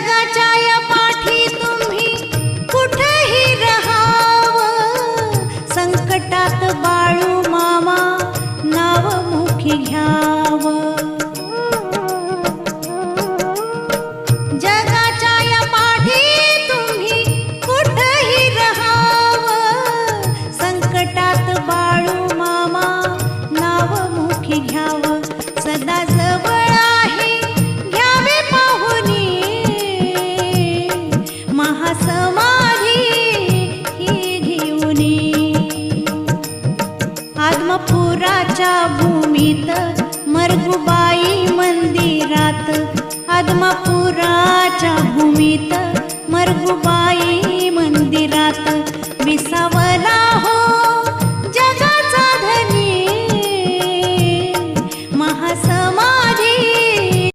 जगाच्या या पाठी तुम्ही कुठेही रहावं, संकटात बाळू मामा नाव मुखी घ्यावं. जगाच्या या पाठी तुम्ही कुठेही रहावं, संकटात बाळू मामा नाव मुखी घ्यावं. सदा जवळ आहे घ्यावे पाहुनी, महासमाधी ही घेऊनी. आदमापुराच्या भूमीत मरगुबाई मंदिरात, आदमापुराच्या भूमीत मरगुबाई